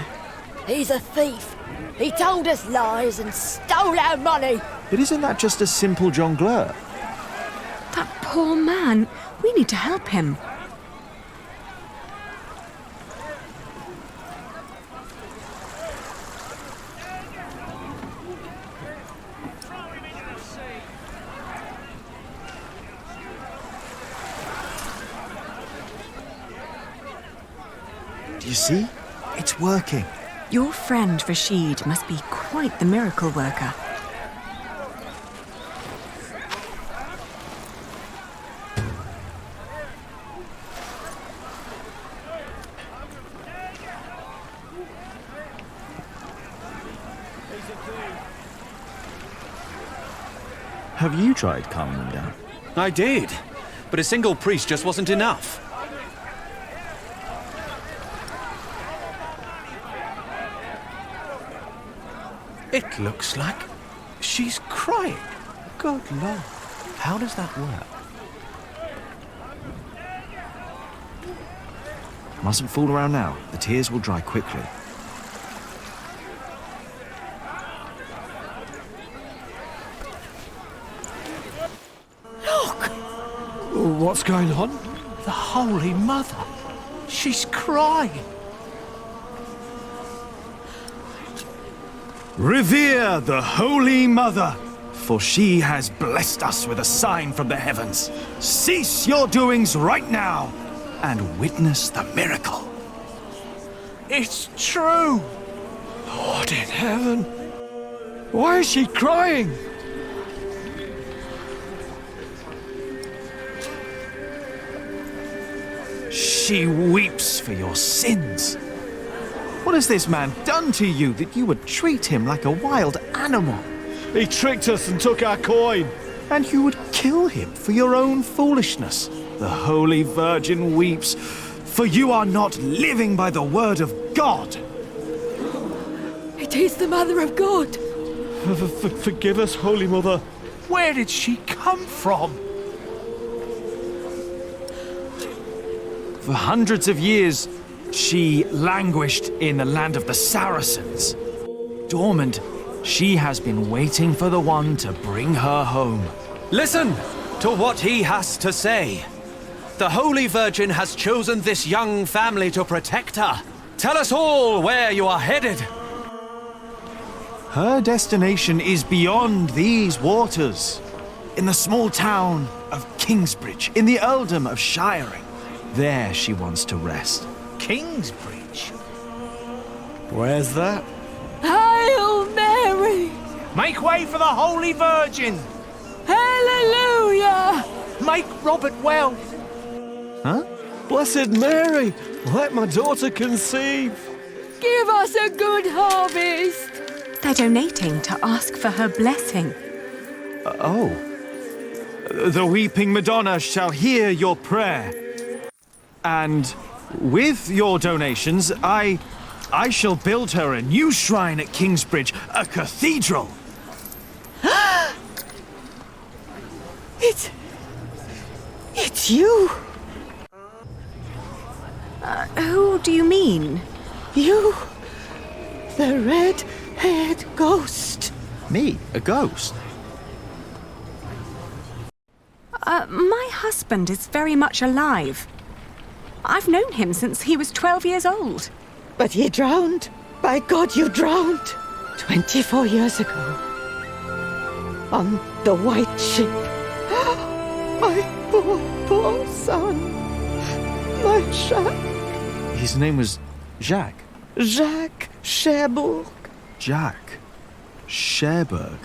He's a thief. He told us lies and stole our money. But isn't that just a simple jongleur? That poor man. We need to help him. Do you see? It's working. Your friend Rashid must be quite the miracle worker. Have you tried calming them down? I did, but a single priest just wasn't enough. It looks like she's crying. Good Lord. How does that work? Mustn't fool around now. The tears will dry quickly. Look! What's going on? The Holy Mother. She's crying. Revere the Holy Mother, for she has blessed us with a sign from the heavens. Cease your doings right now and witness the miracle. It's true. Lord in heaven. Why is she crying? She weeps for your sins. What has this man done to you that you would treat him like a wild animal? He tricked us and took our coin. And you would kill him for your own foolishness. The Holy Virgin weeps, for you are not living by the word of God. It is the Mother of God. Forgive us, Holy Mother. Where did she come from? For hundreds of years, she languished in the land of the Saracens. Dormant, she has been waiting for the one to bring her home. Listen to what he has to say. The Holy Virgin has chosen this young family to protect her. Tell us all where you are headed. Her destination is beyond these waters. In the small town of Kingsbridge, in the earldom of Shiring. There she wants to rest. Kingsbridge? Where's that? Hail Mary! Make way for the Holy Virgin! Hallelujah! Make Robert well! Huh? Blessed Mary, let my daughter conceive! Give us a good harvest! They're donating to ask for her blessing. Oh. The weeping Madonna shall hear your prayer. And with your donations, I shall build her a new shrine at Kingsbridge, a cathedral. It's you. Who do you mean? You. The red-haired ghost. Me? A ghost? My husband is very much alive. I've known him since he was 12 years old. But he drowned. By God, you drowned. 24 years ago. On the white ship. My poor son. My Jacques. His name was Jacques. Jacques Cherbourg. Jacques Cherbourg.